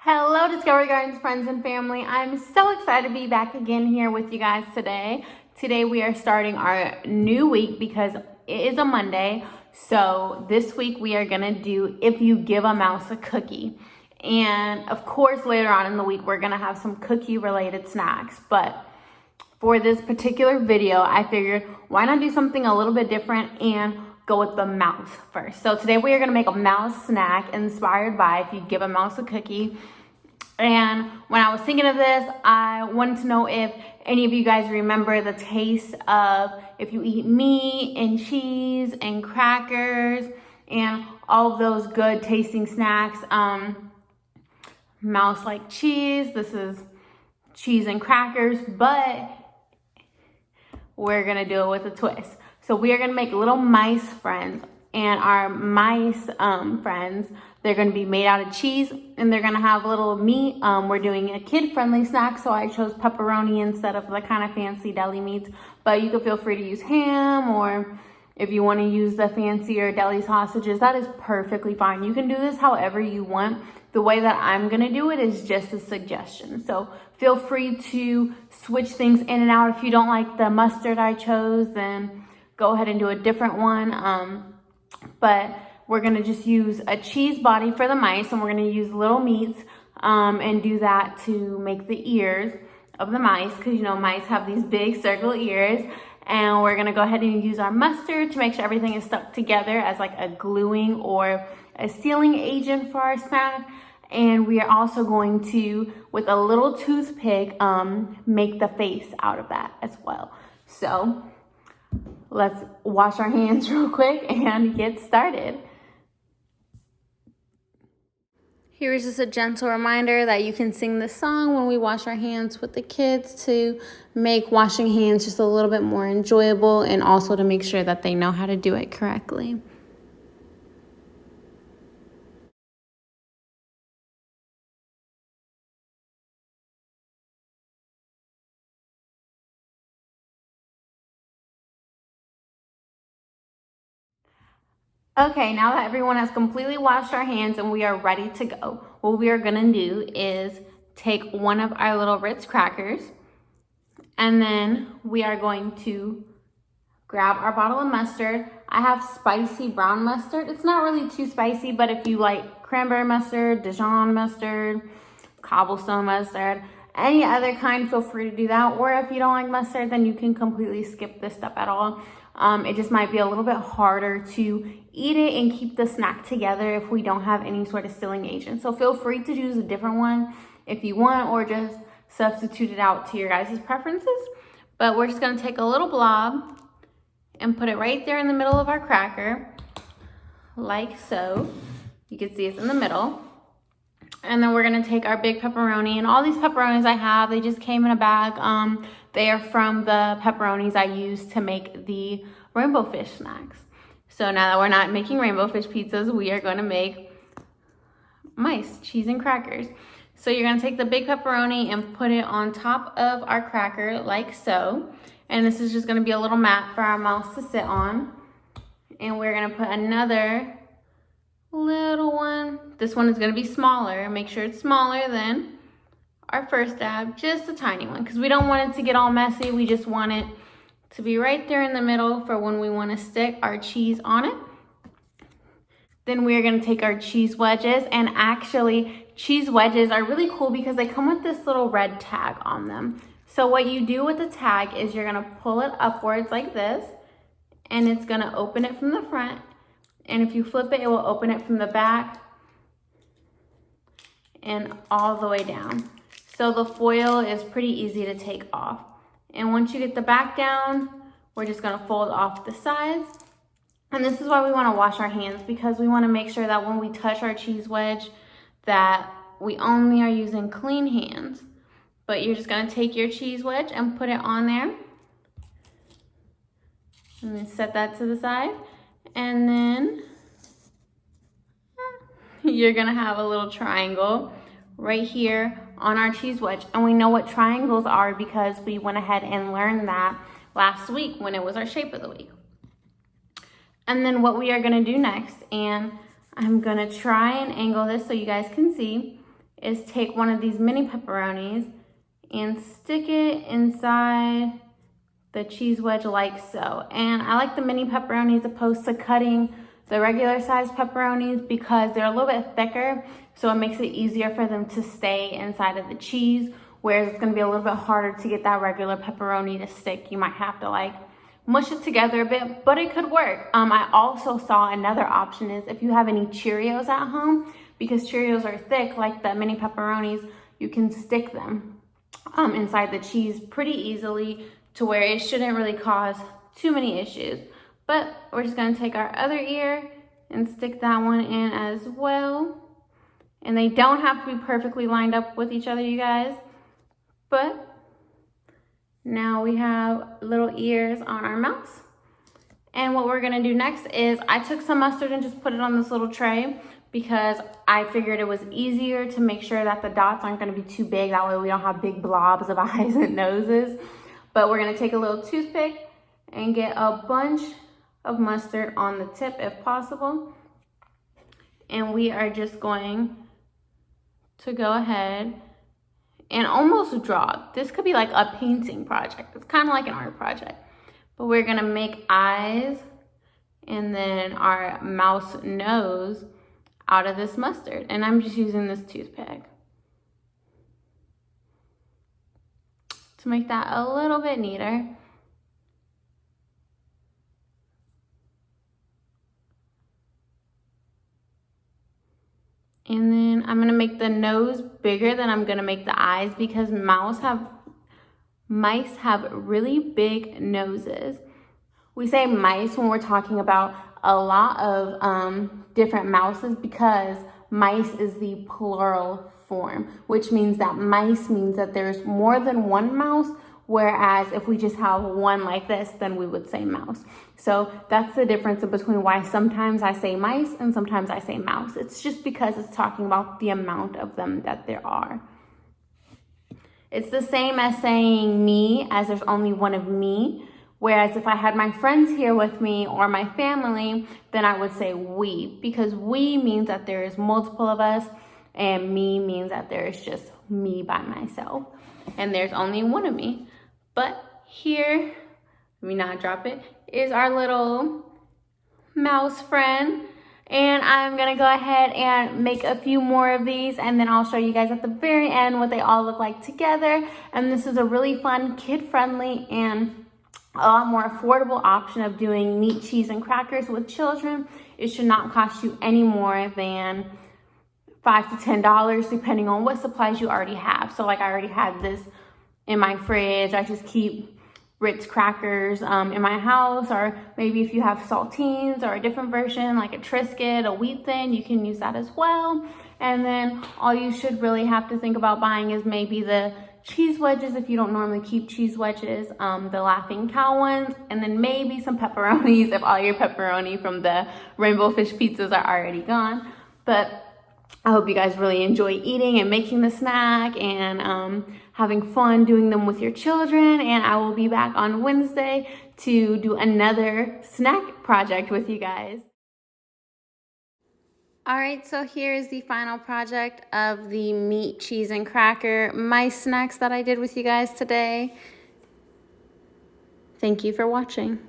Hello, Discovery Gardens friends and family. I'm so excited to be back again here with you guys today. Today we are starting our new week because it is a Monday. So this week we are gonna do If You Give a Mouse a Cookie. And of course, later on in the week, we're gonna have some cookie related snacks. But for this particular video, I figured why not do something a little bit different and go with the mouse first. So today we are gonna make a mouse snack inspired by If You Give a Mouse a Cookie. And when I was thinking of this, I wanted to know if any of you guys remember the taste of if you eat meat and cheese and crackers and all of those good tasting snacks. Mouse like cheese. This is cheese and crackers, but we're gonna do it with a twist. So we are gonna make little mice friends, and our mice friends, they're gonna be made out of cheese and they're gonna have little meat. We're doing a kid-friendly snack, so I chose pepperoni instead of the kind of fancy deli meats, but you can feel free to use ham, or if you wanna use the fancier deli sausages, that is perfectly fine. You can do this however you want. The way that I'm gonna do it is just a suggestion. So feel free to switch things in and out. If you don't like the mustard I chose, then go ahead and do a different one. But we're gonna just use a cheese body for the mice, and we're gonna use little meats and do that to make the ears of the mice, because you know mice have these big circle ears. And we're gonna go ahead and use our mustard to make sure everything is stuck together as like a gluing or a sealing agent for our snack. And we are also going to, with a little toothpick, make the face out of that as well. So let's wash our hands real quick and get started. Here's just a gentle reminder that you can sing this song when we wash our hands with the kids to make washing hands just a little bit more enjoyable, and also to make sure that they know how to do it correctly. Okay, now that everyone has completely washed our hands and we are ready to go, what we are gonna do is take one of our little Ritz crackers, and then we are going to grab our bottle of mustard. I have spicy brown mustard. It's not really too spicy, but if you like cranberry mustard, Dijon mustard, cobblestone mustard, any other kind, feel free to do that. Or if you don't like mustard, then you can completely skip this step at all. It just might be a little bit harder to eat it and keep the snack together if we don't have any sort of sealing agent. So feel free to choose a different one if you want, or just substitute it out to your guys' preferences. But we're just gonna take a little blob and put it right there in the middle of our cracker, like so. You can see it's in the middle. And then we're gonna take our big pepperoni, and all these pepperonis I have, they just came in a bag. They are from the pepperonis I used to make the rainbow fish snacks. So now that we're not making rainbow fish pizzas, we are gonna make mice, cheese and crackers. So you're gonna take the big pepperoni and put it on top of our cracker, like so. And this is just gonna be a little mat for our mouse to sit on. And we're gonna put another little one. This one is gonna be smaller. Make sure it's smaller than our first dab, just a tiny one, because we don't want it to get all messy. We just want it to be right there in the middle for when we want to stick our cheese on it. Then we are going to take our cheese wedges, and actually cheese wedges are really cool because they come with this little red tag on them. So what you do with the tag is you're going to pull it upwards like this, and it's going to open it from the front. And if you flip it, it will open it from the back and all the way down. So the foil is pretty easy to take off. And once you get the back down, we're just gonna fold off the sides. And this is why we wanna wash our hands, because we wanna make sure that when we touch our cheese wedge, that we only are using clean hands. But you're just gonna take your cheese wedge and put it on there. And then set that to the side. And then you're gonna have a little triangle right here on our cheese wedge. And we know what triangles are because we went ahead and learned that last week when it was our shape of the week. And then what we are gonna do next, and I'm gonna try and angle this so you guys can see, is take one of these mini pepperonis and stick it inside the cheese wedge like so. And I like the mini pepperonis opposed to cutting the regular size pepperonis because they're a little bit thicker, so it makes it easier for them to stay inside of the cheese, whereas it's gonna be a little bit harder to get that regular pepperoni to stick. You might have to like mush it together a bit, but it could work. I also saw another option is if you have any Cheerios at home, because Cheerios are thick like the mini pepperonis, you can stick them inside the cheese pretty easily to where it shouldn't really cause too many issues. But we're just gonna take our other ear and stick that one in as well. And they don't have to be perfectly lined up with each other, you guys. But now we have little ears on our mouse. And what we're gonna do next is I took some mustard and just put it on this little tray because I figured it was easier to make sure that the dots aren't gonna be too big. That way we don't have big blobs of eyes and noses. But we're gonna take a little toothpick and get a bunch of mustard on the tip if possible. And we are just going to go ahead and almost draw. This could be like a painting project. It's kind of like an art project. But we're gonna make eyes and then our mouse nose out of this mustard. And I'm just using this toothpick to make that a little bit neater. And then I'm gonna make the nose bigger than I'm gonna make the eyes because mice have really big noses. We say mice when we're talking about a lot of different mouses because mice is the plural form, which means that mice means that there's more than one mouse, whereas if we just have one like this, then we would say mouse. So that's the difference between why sometimes I say mice and sometimes I say mouse. It's just because it's talking about the amount of them that there are. It's the same as saying me, as there's only one of me. Whereas if I had my friends here with me or my family, then I would say we, because we means that there is multiple of us and me means that there is just me by myself and there's only one of me. But here, let me not drop it, is our little mouse friend. And I'm gonna go ahead and make a few more of these and then I'll show you guys at the very end what they all look like together. And this is a really fun, kid-friendly and a lot more affordable option of doing meat, cheese, and crackers with children. It should not cost you any more than $5 to $10 depending on what supplies you already have. So like I already had this in my fridge. I just keep Ritz crackers in my house, or maybe if you have saltines or a different version like a Triscuit, a wheat thin, you can use that as well. And then all you should really have to think about buying is maybe the cheese wedges if you don't normally keep cheese wedges, the Laughing Cow ones, and then maybe some pepperonis if all your pepperoni from the Rainbow Fish pizzas are already gone. But I hope you guys really enjoy eating and making the snack and having fun doing them with your children. And I will be back on Wednesday to do another snack project with you guys. All right, so here is the final project of the meat, cheese, and cracker mice snacks that I did with you guys today. Thank you for watching.